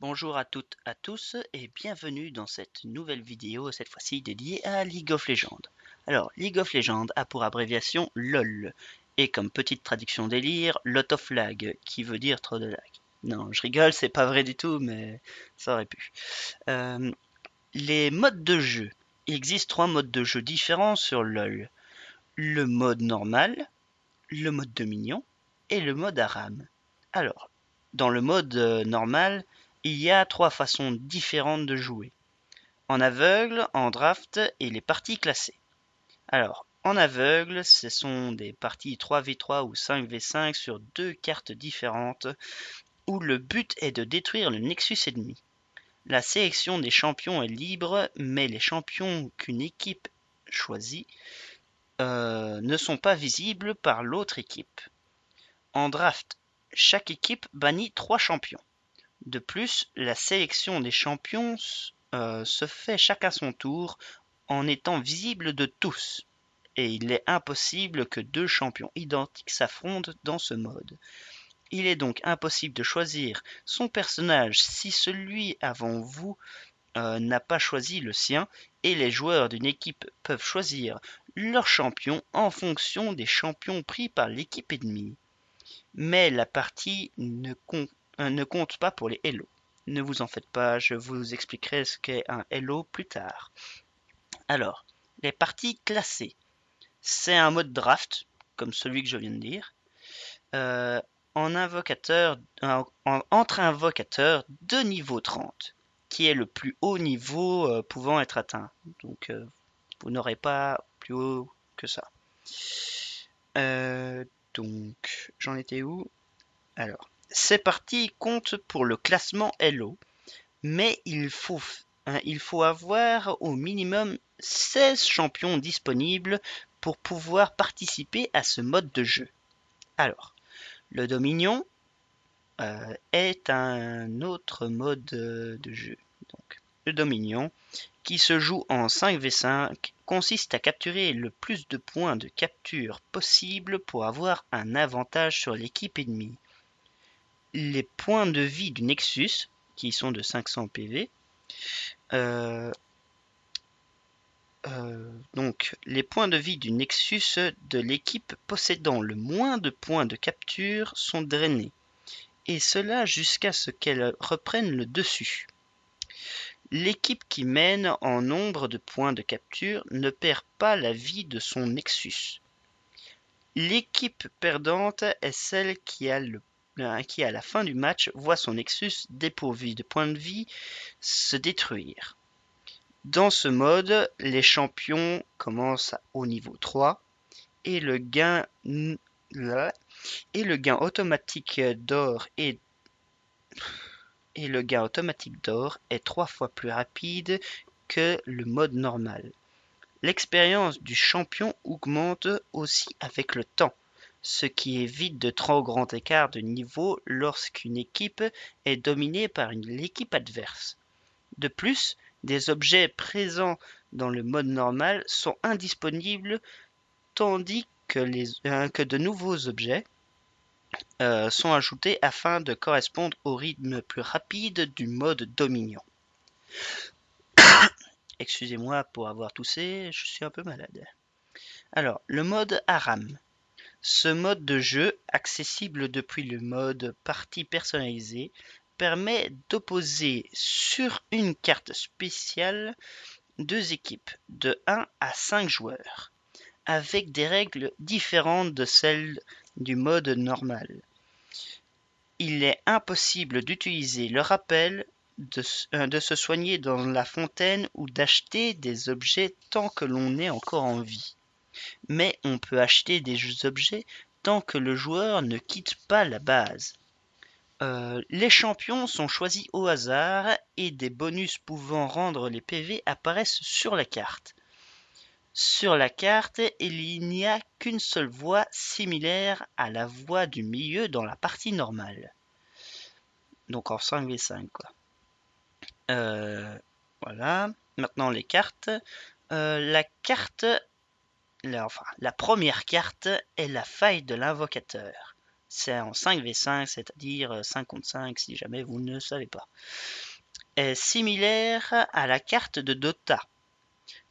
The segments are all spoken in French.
Bonjour à toutes, à tous et bienvenue dans cette nouvelle vidéo, cette fois-ci dédiée à League of Legends. Alors, League of Legends a pour abréviation LOL et comme petite traduction délire, Lot of Lag, qui veut dire trop de lag. Non, je rigole, c'est pas vrai du tout, mais ça aurait pu. Euh, les modes de jeu. Il existe trois modes de jeu différents sur LOL. Le mode normal, le mode Dominion et le mode Aram. Alors, dans le mode normal, il y a trois façons différentes de jouer. En aveugle, en draft et les parties classées. Alors, en aveugle, ce sont des parties 3v3 ou 5v5 sur deux cartes différentes où le but est de détruire le Nexus ennemi. La sélection des champions est libre, mais les champions qu'une équipe choisit ne sont pas visibles par l'autre équipe. En draft, chaque équipe bannit 3 champions. De plus, la sélection des champions se fait chacun son tour en étant visible de tous. Et il est impossible que deux champions identiques s'affrontent dans ce mode. Il est donc impossible de choisir son personnage si celui avant vous n'a pas choisi le sien, et les joueurs d'une équipe peuvent choisir leur champion en fonction des champions pris par l'équipe ennemie. Mais la partie ne compte pas pour les Hello. Ne vous en faites pas, je vous expliquerai ce qu'est un Hello plus tard. Alors, les parties classées. C'est un mode draft, comme celui que je viens de dire, euh, entre invocateurs de niveau 30, qui est le plus haut niveau pouvant être atteint. Donc, vous n'aurez pas plus haut que ça. Euh, donc, j'en étais où? Alors, ces parties comptent pour le classement Elo, mais il faut avoir au minimum 16 champions disponibles pour pouvoir participer à ce mode de jeu. Alors, le Dominion est un autre mode de jeu. Donc, le Dominion, qui se joue en 5v5, consiste à capturer le plus de points de capture possible pour avoir un avantage sur l'équipe ennemie. Les points de vie du Nexus, qui sont de 500 PV, donc les points de vie du Nexus de l'équipe possédant le moins de points de capture sont drainés, et cela jusqu'à ce qu'elle reprenne le dessus. L'équipe qui mène en nombre de points de capture ne perd pas la vie de son Nexus. L'équipe perdante est celle qui à la fin du match voit son Nexus dépourvu de points de vie se détruire. Dans ce mode, les champions commencent au niveau 3 et le gain automatique d'or est 3 fois plus rapide que le mode normal. L'expérience du champion augmente aussi avec le temps, ce qui évite de trop grands écarts de niveau lorsqu'une équipe est dominée par l'équipe adverse. De plus, des objets présents dans le mode normal sont indisponibles tandis que de nouveaux objets sont ajoutés afin de correspondre au rythme plus rapide du mode Dominion. Excusez-moi pour avoir toussé, je suis un peu malade. Alors, le mode Aram. Ce mode de jeu, accessible depuis le mode partie personnalisée, permet d'opposer sur une carte spéciale deux équipes de 1 à 5 joueurs, avec des règles différentes de celles du mode normal. Il est impossible d'utiliser le rappel, de se soigner dans la fontaine ou d'acheter des objets tant que l'on est encore en vie. Mais on peut acheter des objets tant que le joueur ne quitte pas la base. Les champions sont choisis au hasard et des bonus pouvant rendre les PV apparaissent sur la carte. Sur la carte, il n'y a qu'une seule voie similaire à la voie du milieu dans la partie normale. Donc en 5v5 quoi. Voilà. Maintenant les cartes. La première carte est la faille de l'invocateur. C'est en 5v5, c'est-à-dire 5 contre 5 si jamais vous ne savez pas. Est similaire à la carte de Dota.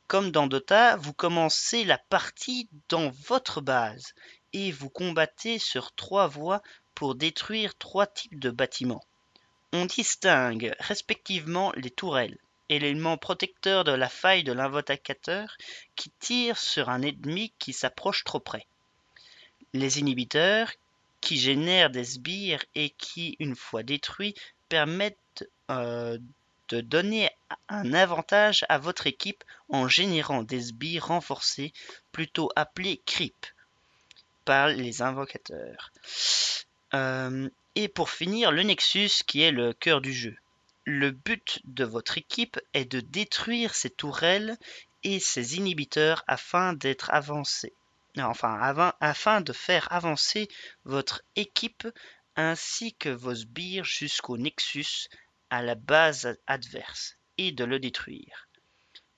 Comme dans Dota, vous commencez la partie dans votre base et vous combattez sur 3 voies pour détruire 3 types de bâtiments. On distingue respectivement les tourelles, éléments protecteurs de la faille de l'invocateur qui tire sur un ennemi qui s'approche trop près. Les inhibiteurs, qui génèrent des sbires et qui, une fois détruits, permettent de donner un avantage à votre équipe en générant des sbires renforcés, plutôt appelés creep par les invocateurs. Et pour finir, le Nexus qui est le cœur du jeu. Le but de votre équipe est de détruire ces tourelles et ces inhibiteurs afin d'être avancé. Afin de faire avancer votre équipe ainsi que vos sbires jusqu'au Nexus à la base adverse et de le détruire.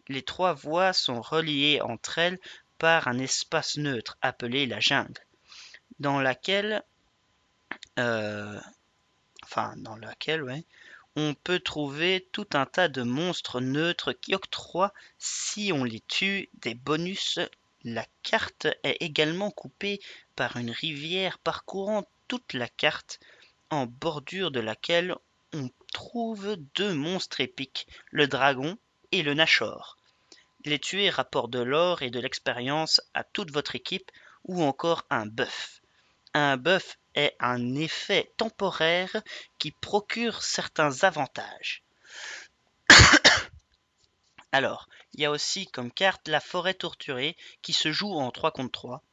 Les 3 voies sont reliées entre elles par un espace neutre appelé la jungle, dans laquelle on peut trouver tout un tas de monstres neutres qui octroient, si on les tue, des bonus. La carte est également coupée par une rivière parcourant toute la carte, en bordure de laquelle on trouve 2 monstres épiques, le dragon et le Nashor. Les tuer rapporte de l'or et de l'expérience à toute votre équipe, ou encore un buff. Un buff est un effet temporaire qui procure certains avantages. Alors, il y a aussi comme carte la forêt torturée qui se joue en 3 contre 3.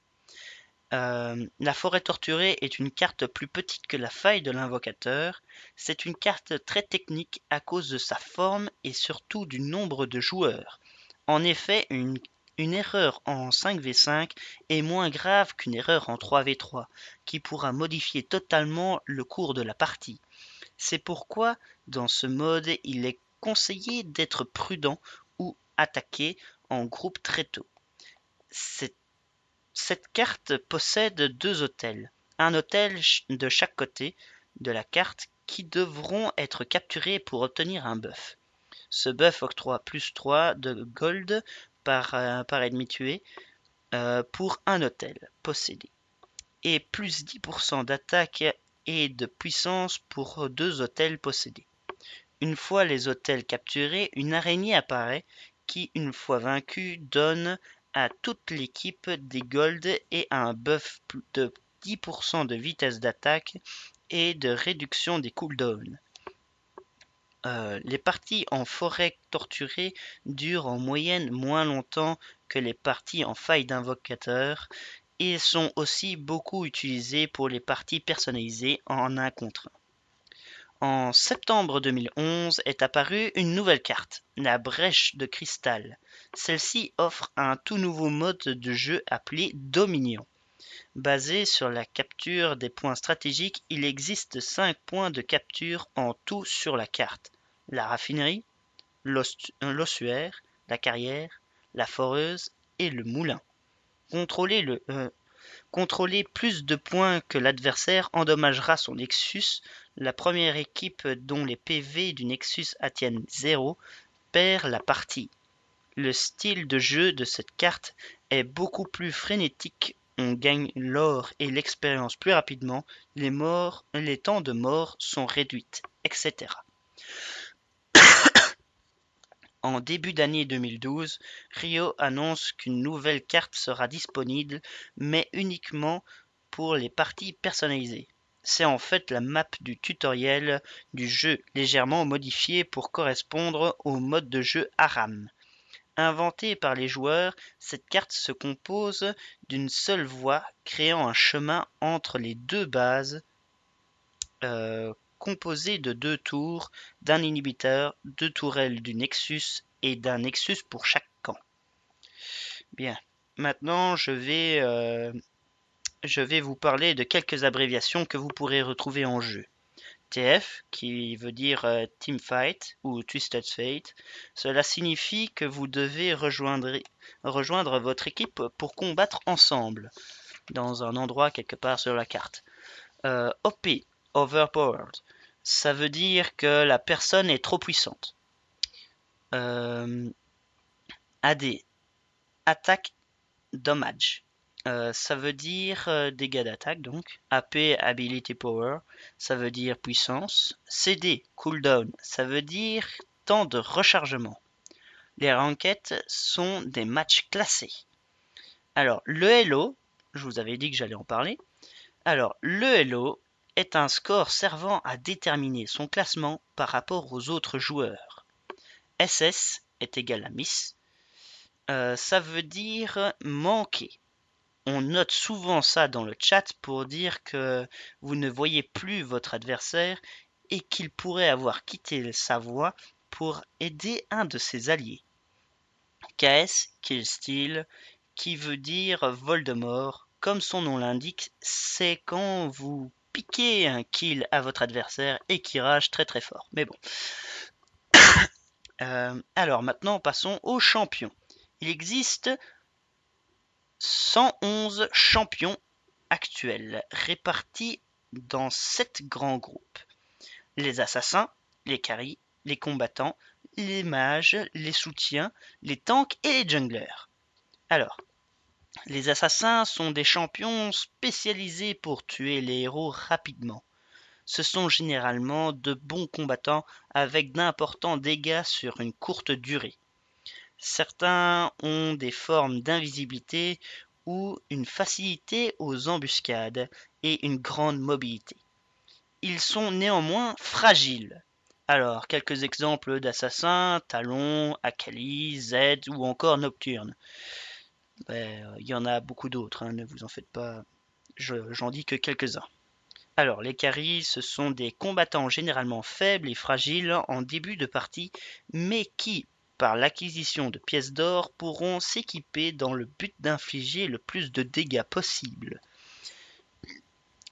La forêt torturée est une carte plus petite que la faille de l'invocateur. C'est une carte très technique à cause de sa forme et surtout du nombre de joueurs. En effet, une erreur en 5v5 est moins grave qu'une erreur en 3v3, qui pourra modifier totalement le cours de la partie. C'est pourquoi, dans ce mode, il est conseillé d'être prudent ou attaquer en groupe très tôt. Cette carte possède 2 hôtels, un hôtel de chaque côté de la carte qui devront être capturés pour obtenir un buff. Ce buff octroie plus 3 de gold par ennemi tué pour un hôtel possédé, et plus 10% d'attaque et de puissance pour 2 hôtels possédés. Une fois les hôtels capturés, une araignée apparaît qui, une fois vaincue, donne à toute l'équipe des golds et un buff de 10% de vitesse d'attaque et de réduction des cooldowns. Les parties en forêt torturée durent en moyenne moins longtemps que les parties en faille d'invocateur et sont aussi beaucoup utilisées pour les parties personnalisées en 1 contre 1. En septembre 2011 est apparue une nouvelle carte, la Brèche de Cristal. Celle-ci offre un tout nouveau mode de jeu appelé Dominion. Basé sur la capture des points stratégiques, il existe 5 points de capture en tout sur la carte. La raffinerie, l'ossuaire, la carrière, la foreuse et le moulin. Contrôler plus de points que l'adversaire endommagera son Nexus. La première équipe dont les PV du Nexus atteignent 0 perd la partie. Le style de jeu de cette carte est beaucoup plus frénétique. On gagne l'or et l'expérience plus rapidement, les temps de mort sont réduits, etc. En début d'année 2012, Rio annonce qu'une nouvelle carte sera disponible, mais uniquement pour les parties personnalisées. C'est en fait la map du tutoriel du jeu légèrement modifiée pour correspondre au mode de jeu Aram. Inventée par les joueurs, cette carte se compose d'une seule voie créant un chemin entre les 2 bases composé de 2 tours, d'un inhibiteur, 2 tourelles du Nexus et d'un Nexus pour chaque camp. Bien, maintenant je vais vous parler de quelques abréviations que vous pourrez retrouver en jeu. TF, qui veut dire Teamfight ou Twisted Fate, cela signifie que vous devez rejoindre votre équipe pour combattre ensemble, dans un endroit quelque part sur la carte. OP, overpowered. Ça veut dire que la personne est trop puissante. AD, attaque, dommage. Ça veut dire dégâts d'attaque donc. AP, ability power, ça veut dire puissance. CD, cooldown, ça veut dire temps de rechargement. Les ranked sont des matchs classés. Alors, le Elo, je vous avais dit que j'allais en parler. Alors, le Elo est un score servant à déterminer son classement par rapport aux autres joueurs. SS est égal à Miss. Ça veut dire manquer. On note souvent ça dans le chat pour dire que vous ne voyez plus votre adversaire et qu'il pourrait avoir quitté sa voie pour aider un de ses alliés. KS, Kill Steal, qui veut dire Voldemort. Comme son nom l'indique, c'est quand vous piquez un kill à votre adversaire et qui rage très très fort. Mais bon. Alors maintenant, passons aux champions. Il existe 111 champions actuels, répartis dans 7 grands groupes. Les assassins, les carries, les combattants, les mages, les soutiens, les tanks et les junglers. Alors, les assassins sont des champions spécialisés pour tuer les héros rapidement. Ce sont généralement de bons combattants avec d'importants dégâts sur une courte durée. Certains ont des formes d'invisibilité ou une facilité aux embuscades et une grande mobilité. Ils sont néanmoins fragiles. Alors, quelques exemples d'assassins, Talon, Akali, Zed ou encore Nocturne. Il y en a beaucoup d'autres, ne vous en faites pas, j'en dis que quelques-uns. Alors, les carries, ce sont des combattants généralement faibles et fragiles en début de partie, mais qui, par l'acquisition de pièces d'or, pourront s'équiper dans le but d'infliger le plus de dégâts possible.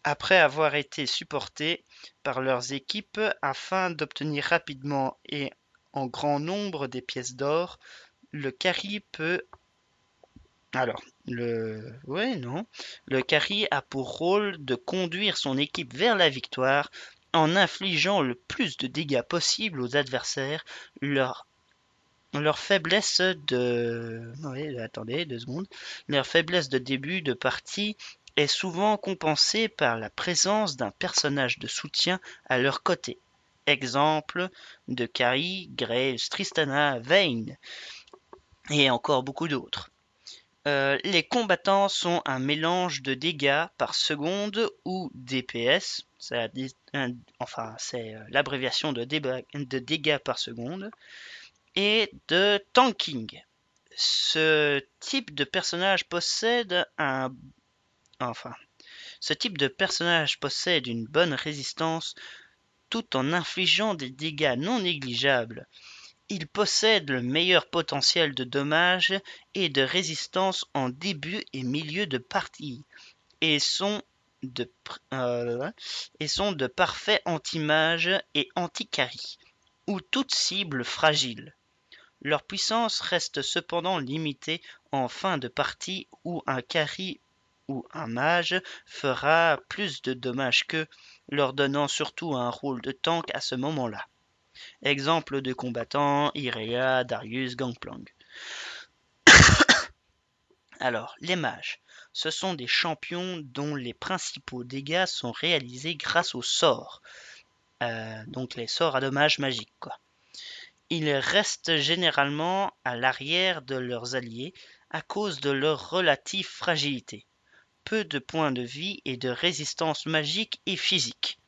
Après avoir été supportés par leurs équipes afin d'obtenir rapidement et en grand nombre des pièces d'or, le carry peut le carry a pour rôle de conduire son équipe vers la victoire en infligeant le plus de dégâts possible aux adversaires. Leur faiblesse de... Oui, attendez 2 secondes. Leur faiblesse de début de partie est souvent compensée par la présence d'un personnage de soutien à leur côté. Exemple de carry, Graves, Tristana, Vayne et encore beaucoup d'autres. Les combattants sont un mélange de dégâts par seconde ou DPS, c'est l'abréviation de dégâts par seconde, et de tanking. Ce type de personnage possède une bonne résistance tout en infligeant des dégâts non négligeables. Il possède le meilleur potentiel de dommages et de résistance en début et milieu de partie et sont de parfaits anti-mages et anti-carry ou toute cible fragile. Leur puissance reste cependant limitée en fin de partie où un carry ou un mage fera plus de dommages qu'eux, leur donnant surtout un rôle de tank à ce moment-là. Exemple de combattants, Irelia, Darius, Gangplank. Alors, les mages. Ce sont des champions dont les principaux dégâts sont réalisés grâce aux sorts. Donc les sorts à dommages magiques, quoi. Ils restent généralement à l'arrière de leurs alliés à cause de leur relative fragilité. Peu de points de vie et de résistance magique et physique.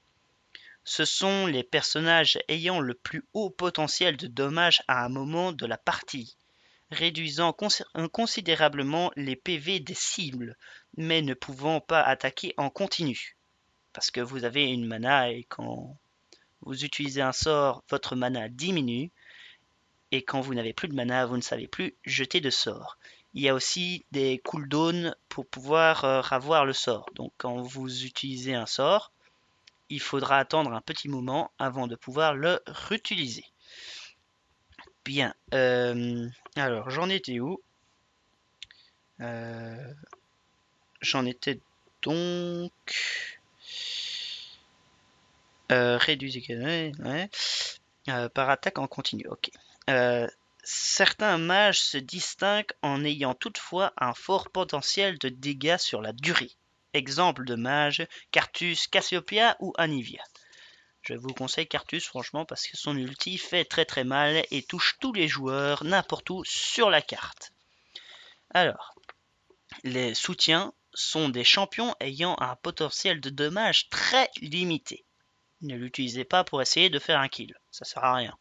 Ce sont les personnages ayant le plus haut potentiel de dommages à un moment de la partie, réduisant considérablement les PV des cibles, mais ne pouvant pas attaquer en continu. Parce que vous avez une mana et quand vous utilisez un sort, votre mana diminue, et quand vous n'avez plus de mana, vous ne savez plus jeter de sort. Il y a aussi des cooldowns pour pouvoir avoir le sort. Donc quand vous utilisez un sort, il faudra attendre un petit moment avant de pouvoir le réutiliser. Bien, alors j'en étais où? J'en étais donc... Réduit ouais. Par attaque en continu, ok. Certains mages se distinguent en ayant toutefois un fort potentiel de dégâts sur la durée. Exemple de mages, Carthus, Cassiopeia ou Anivia. Je vous conseille Carthus franchement parce que son ulti fait très très mal et touche tous les joueurs n'importe où sur la carte. Alors, les soutiens sont des champions ayant un potentiel de dommage très limité. Ne l'utilisez pas pour essayer de faire un kill, ça sert à rien.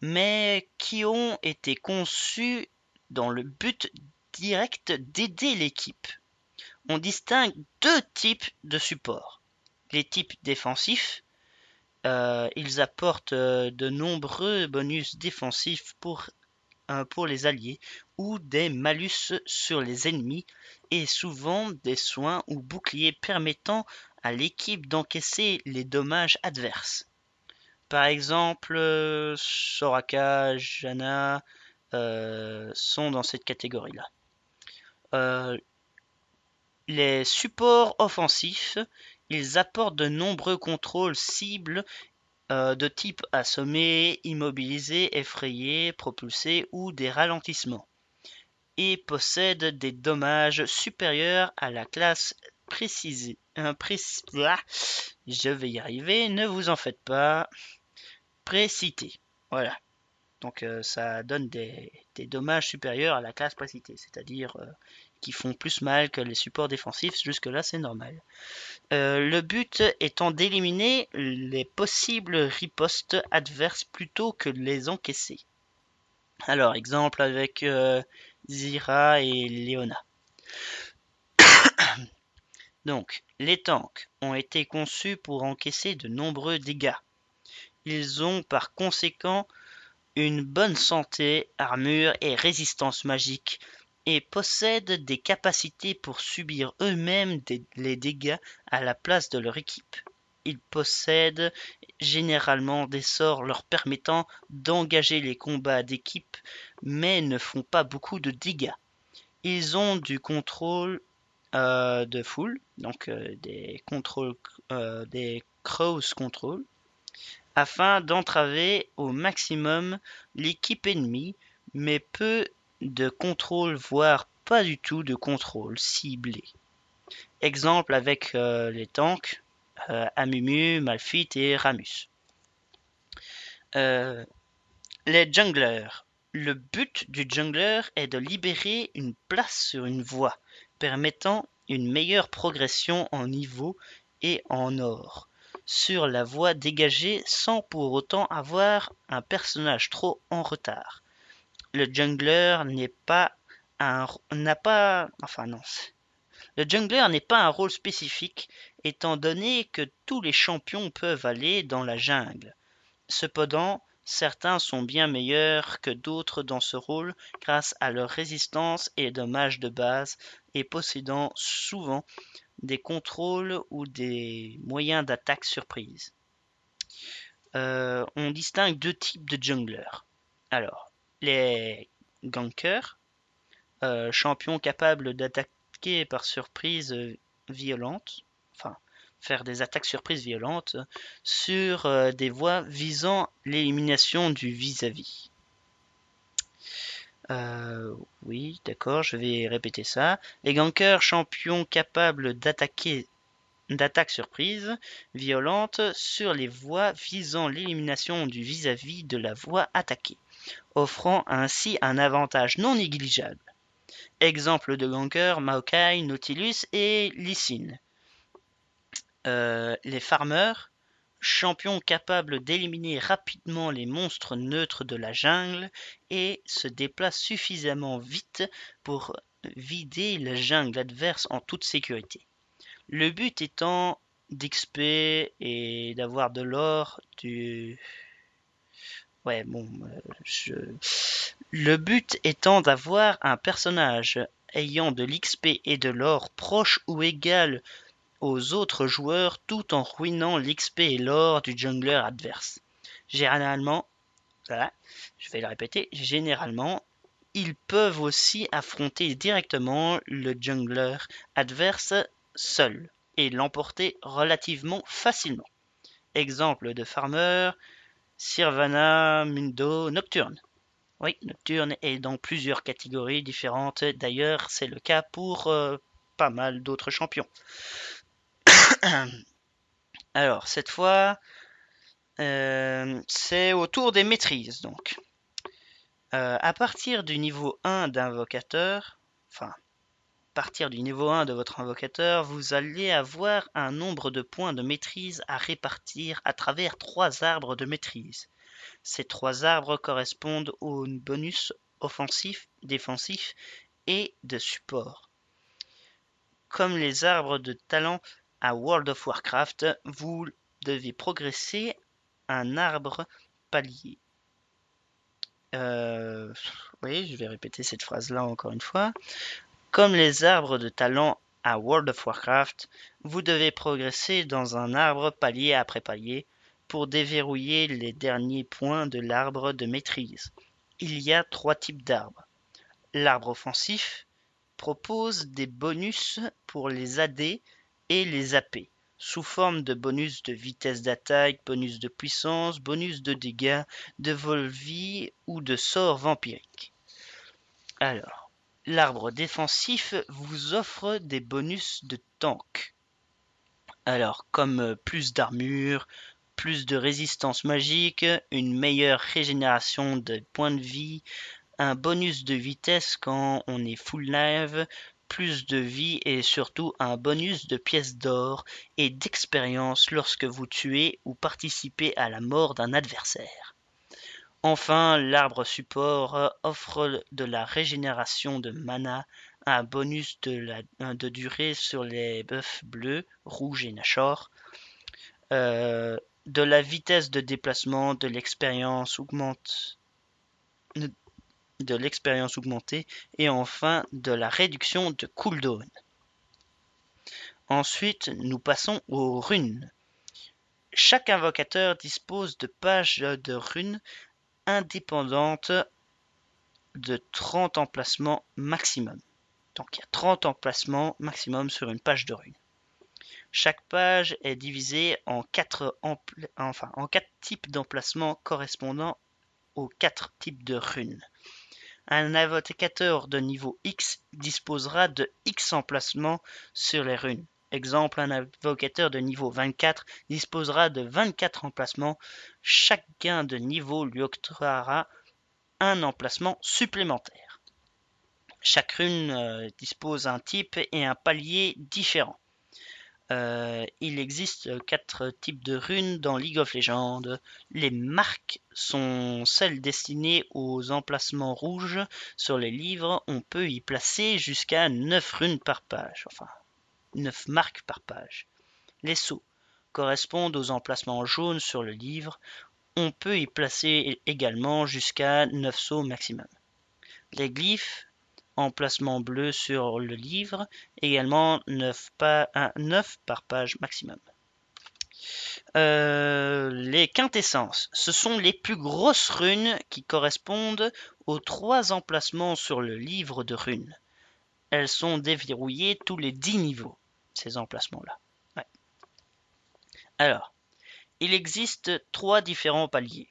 Mais qui ont été conçus dans le but direct d'aider l'équipe. On distingue deux types de supports. Les types défensifs, ils apportent de nombreux bonus défensifs pour les alliés ou des malus sur les ennemis et souvent des soins ou boucliers permettant à l'équipe d'encaisser les dommages adverses. Par exemple, Soraka, Janna sont dans cette catégorie-là. Les supports offensifs, ils apportent de nombreux contrôles cibles de type assommé, immobilisé, effrayé, propulsé ou des ralentissements et possèdent des dommages supérieurs à la classe précisée. Je vais y arriver, ne vous en faites pas. Précité. Voilà. Donc ça donne des dommages supérieurs à la classe précitée, c'est-à-dire qui font plus mal que les supports défensifs. Jusque-là, c'est normal. Le but étant d'éliminer les possibles ripostes adverses plutôt que de les encaisser. Alors, exemple avec Zyra et Leona. Donc, les tanks ont été conçus pour encaisser de nombreux dégâts. Ils ont par conséquent une bonne santé, armure et résistance magique, et possèdent des capacités pour subir eux-mêmes les dégâts à la place de leur équipe. Ils possèdent généralement des sorts leur permettant d'engager les combats d'équipe, mais ne font pas beaucoup de dégâts. Ils ont du contrôle de full, donc des cross control, afin d'entraver au maximum l'équipe ennemie, mais peu de contrôle, voire pas du tout de contrôle ciblé. Exemple avec les tanks Amumu, Malphite et Ramus. Les junglers. Le but du jungler est de libérer une place sur une voie, permettant une meilleure progression en niveau et en or sur la voie dégagée sans pour autant avoir un personnage trop en retard. Le jungler n'est pas un rôle spécifique étant donné que tous les champions peuvent aller dans la jungle. Cependant, certains sont bien meilleurs que d'autres dans ce rôle grâce à leur résistance et dommages de base et possédant souvent des contrôles ou des moyens d'attaque surprise. On distingue deux types de junglers. Alors, les gankers, champions capables d'attaquer par surprise violente, enfin faire des attaques surprises violentes sur des voies visant l'élimination du vis-à-vis. Oui, d'accord, je vais répéter ça. Les gankers, champions capables d'attaque surprise violente sur les voies visant l'élimination du vis-à-vis de la voie attaquée, offrant ainsi un avantage non négligeable. Exemple de ganker, Maokai, Nautilus et Lee Sin. Les farmers, champions capables d'éliminer rapidement les monstres neutres de la jungle et se déplacent suffisamment vite pour vider la jungle adverse en toute sécurité. Le but étant d'XP et d'avoir de l'or, Le but étant d'avoir un personnage ayant de l'XP et de l'or proche ou égal aux autres joueurs tout en ruinant l'XP et l'or du jungler adverse. Généralement, je vais le répéter, généralement, ils peuvent aussi affronter directement le jungler adverse seul et l'emporter relativement facilement. Exemple de farmer, Sirvana, Mundo, Nocturne. Oui, Nocturne est dans plusieurs catégories différentes. D'ailleurs, c'est le cas pour pas mal d'autres champions. Alors, cette fois, c'est au tour des maîtrises, donc. À partir du niveau 1 d'invocateur, enfin, partir du niveau 1 de votre invocateur, vous allez avoir un nombre de points de maîtrise à répartir à travers 3 arbres de maîtrise. Ces 3 arbres correspondent aux bonus offensifs, défensifs et de support. Comme les arbres de talent à World of Warcraft, vous devez progresser un arbre palier. Oui, je vais répéter cette phrase-là encore une fois. Comme les arbres de talent à World of Warcraft, vous devez progresser dans un arbre palier après palier pour déverrouiller les derniers points de l'arbre de maîtrise. Il y a 3 types d'arbres. L'arbre offensif propose des bonus pour les AD et les AP, sous forme de bonus de vitesse d'attaque, bonus de puissance, bonus de dégâts, de vol-vie ou de sorts vampiriques. Alors, l'arbre défensif vous offre des bonus de tank. Alors, comme plus d'armure, plus de résistance magique, une meilleure régénération de points de vie, un bonus de vitesse quand on est full live, plus de vie et surtout un bonus de pièces d'or et d'expérience lorsque vous tuez ou participez à la mort d'un adversaire. Enfin, l'arbre support offre de la régénération de mana, un bonus de durée sur les buffs bleus, rouges et Nashor, de la vitesse de déplacement, de l'expérience augmentée et enfin de la réduction de cooldown. Ensuite, nous passons aux runes. Chaque invocateur dispose de pages de runes indépendantes de 30 emplacements maximum. Donc il y a 30 emplacements maximum sur une page de runes. Chaque page est divisée en 4 types d'emplacements correspondant aux 4 types de runes. Un invocateur de niveau X disposera de X emplacements sur les runes. Exemple, un invocateur de niveau 24 disposera de 24 emplacements. Chaque gain de niveau lui octroiera un emplacement supplémentaire. Chaque rune dispose d'un type et un palier différents. Il existe 4 types de runes dans League of Legends. Les marques sont celles destinées aux emplacements rouges. Sur les livres, on peut y placer jusqu'à 9 runes par page, enfin 9 marques par page. Les sceaux correspondent aux emplacements jaunes sur le livre. On peut y placer également jusqu'à 9 sceaux maximum. Les glyphes, emplacement bleu sur le livre, également 9 par page maximum. Les quintessences, ce sont les plus grosses runes qui correspondent aux 3 emplacements sur le livre de runes. Elles sont déverrouillées tous les 10 niveaux, ces emplacements-là. Ouais. Alors, il existe 3 différents paliers.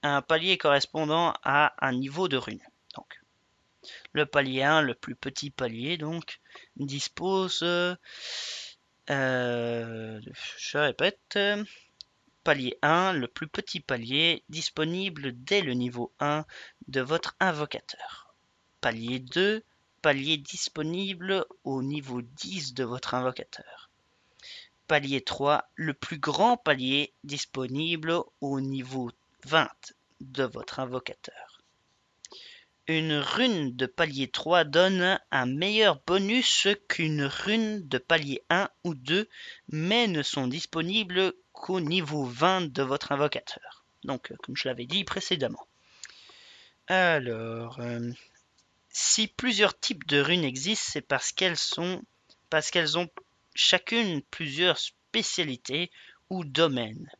Un palier correspondant à un niveau de rune. Donc, le palier 1, le plus petit palier, donc, dispose, je répète, palier 1, le plus petit palier, disponible dès le niveau 1 de votre invocateur. Palier 2, palier disponible au niveau 10 de votre invocateur. Palier 3, le plus grand palier disponible au niveau 20 de votre invocateur. Une rune de palier 3 donne un meilleur bonus qu'une rune de palier 1 ou 2, mais ne sont disponibles qu'au niveau 20 de votre invocateur. Donc, comme je l'avais dit précédemment. Alors, si plusieurs types de runes existent, c'est parce qu'elles ont chacune plusieurs spécialités ou domaines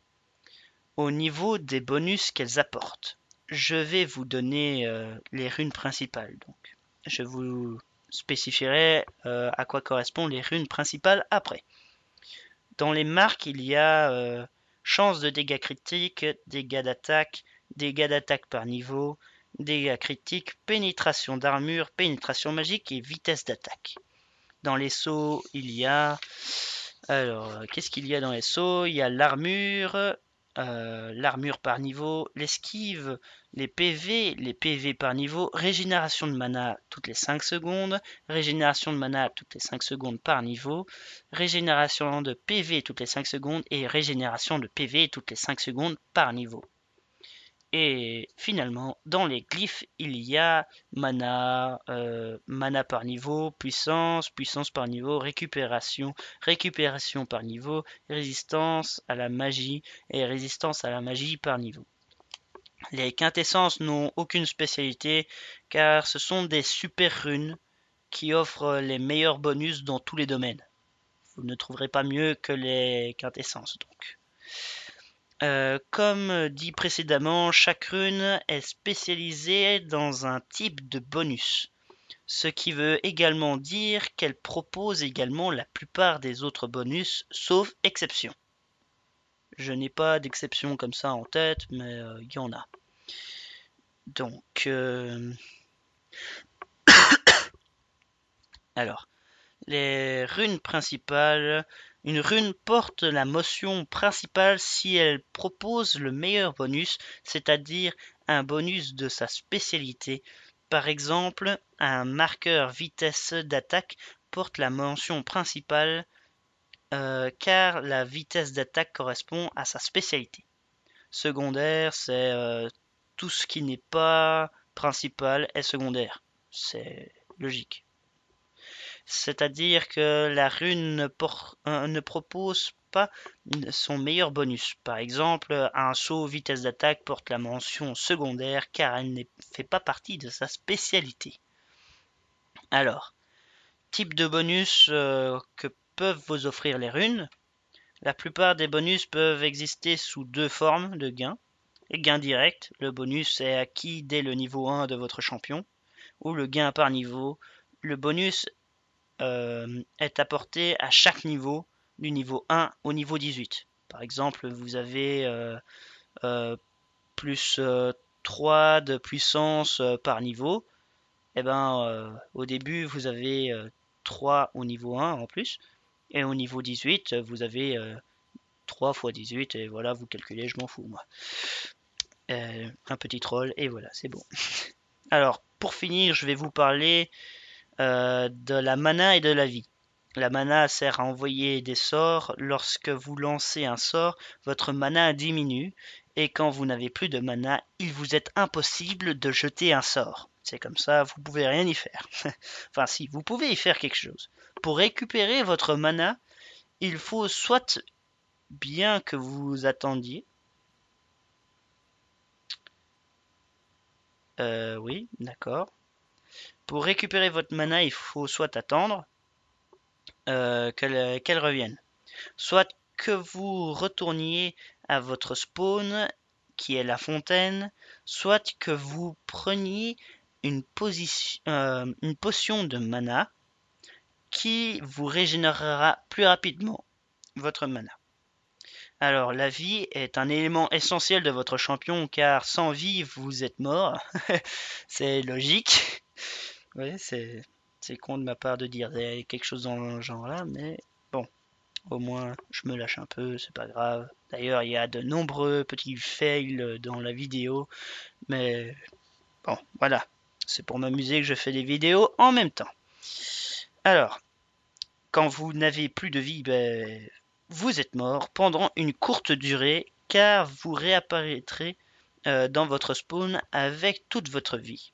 au niveau des bonus qu'elles apportent. Je vais vous donner les runes principales. Donc, je vous spécifierai à quoi correspondent les runes principales après. Dans les marques, il y a chance de dégâts critiques, dégâts d'attaque par niveau, dégâts critiques, pénétration d'armure, pénétration magique et vitesse d'attaque. Dans les sauts, il y a... Alors, qu'est-ce qu'il y a dans les sauts? Il y a l'armure par niveau, l'esquive, les PV par niveau, régénération de mana toutes les 5 secondes, régénération de mana toutes les 5 secondes par niveau, régénération de PV toutes les 5 secondes et régénération de PV toutes les 5 secondes par niveau. Et finalement, dans les glyphes, il y a mana, mana par niveau, puissance, puissance par niveau, récupération, récupération par niveau, résistance à la magie et résistance à la magie par niveau. Les quintessences n'ont aucune spécialité car ce sont des super runes qui offrent les meilleurs bonus dans tous les domaines. Vous ne trouverez pas mieux que les quintessences donc. Comme dit précédemment, chaque rune est spécialisée dans un type de bonus, ce qui veut également dire qu'elle propose également la plupart des autres bonus, sauf exception. Je n'ai pas d'exception comme ça en tête, mais il y en a. Donc, alors, les runes principales. Une rune porte la motion principale si elle propose le meilleur bonus, c'est-à-dire un bonus de sa spécialité. Par exemple, un marqueur vitesse d'attaque porte la mention principale car la vitesse d'attaque correspond à sa spécialité. Secondaire, c'est tout ce qui n'est pas principal est secondaire. C'est logique. C'est-à-dire que la rune ne propose pas son meilleur bonus. Par exemple, un saut vitesse d'attaque porte la mention secondaire car elle ne fait pas partie de sa spécialité. Alors, type de bonus que peuvent vous offrir les runes. La plupart des bonus peuvent exister sous deux formes de gains. Les gains directs, le bonus est acquis dès le niveau 1 de votre champion, ou le gain par niveau. Le bonus est apporté à chaque niveau, du niveau 1 au niveau 18. Par exemple, vous avez plus 3 de puissance par niveau. Et au début, vous avez 3 au niveau 1 en plus. Et au niveau 18, vous avez 3 x 18. Et voilà, vous calculez, je m'en fous, moi. Un petit troll, et voilà, c'est bon. Alors, pour finir, je vais vous parler de la mana et de la vie. La mana sert à envoyer des sorts. Lorsque vous lancez un sort, votre mana diminue. Et quand vous n'avez plus de mana, il vous est impossible de jeter un sort. C'est comme ça, vous pouvez rien y faire. Enfin si, vous pouvez y faire quelque chose. Pour récupérer votre mana, il faut soit bien que vous attendiez. Oui, d'accord. Pour récupérer votre mana, il faut soit attendre qu'elle revienne, soit que vous retourniez à votre spawn, qui est la fontaine, soit que vous preniez une potion de mana qui vous régénérera plus rapidement votre mana. Alors, la vie est un élément essentiel de votre champion, car sans vie, vous êtes mort. C'est logique. Oui, c'est con de ma part de dire quelque chose dans le genre là, mais bon, au moins je me lâche un peu, c'est pas grave. D'ailleurs, il y a de nombreux petits fails dans la vidéo, mais bon, voilà, c'est pour m'amuser que je fais des vidéos en même temps. Alors, quand vous n'avez plus de vie, vous êtes mort pendant une courte durée, car vous réapparaîtrez dans votre spawn avec toute votre vie.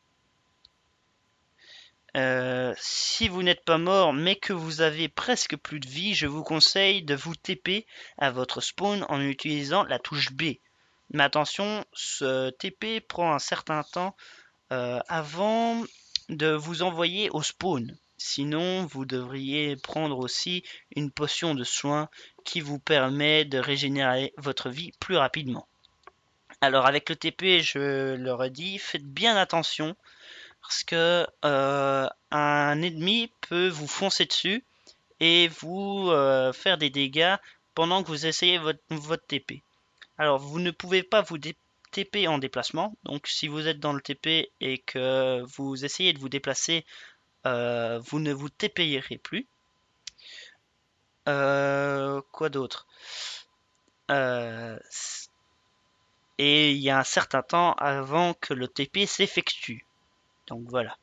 Si vous n'êtes pas mort mais que vous avez presque plus de vie, je vous conseille de vous TP à votre spawn en utilisant la touche B. Mais attention, ce TP prend un certain temps avant de vous envoyer au spawn. Sinon, vous devriez prendre aussi une potion de soin qui vous permet de régénérer votre vie plus rapidement. Alors avec le TP, je le redis, faites bien attention. Parce que un ennemi peut vous foncer dessus et vous faire des dégâts pendant que vous essayez votre TP. Alors, vous ne pouvez pas vous TP en déplacement. Donc, si vous êtes dans le TP et que vous essayez de vous déplacer, vous ne vous TPerez plus. Quoi d'autre? Et il y a un certain temps avant que le TP s'effectue. Donc voilà.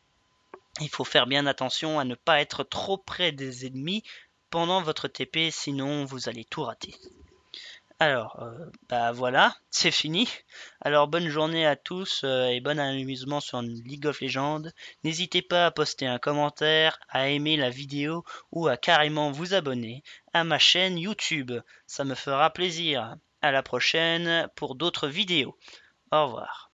Il faut faire bien attention à ne pas être trop près des ennemis pendant votre TP, sinon vous allez tout rater. Alors, bah voilà, c'est fini. Alors bonne journée à tous et bon amusement sur League of Legends. N'hésitez pas à poster un commentaire, à aimer la vidéo ou à carrément vous abonner à ma chaîne YouTube. Ça me fera plaisir. À la prochaine pour d'autres vidéos. Au revoir.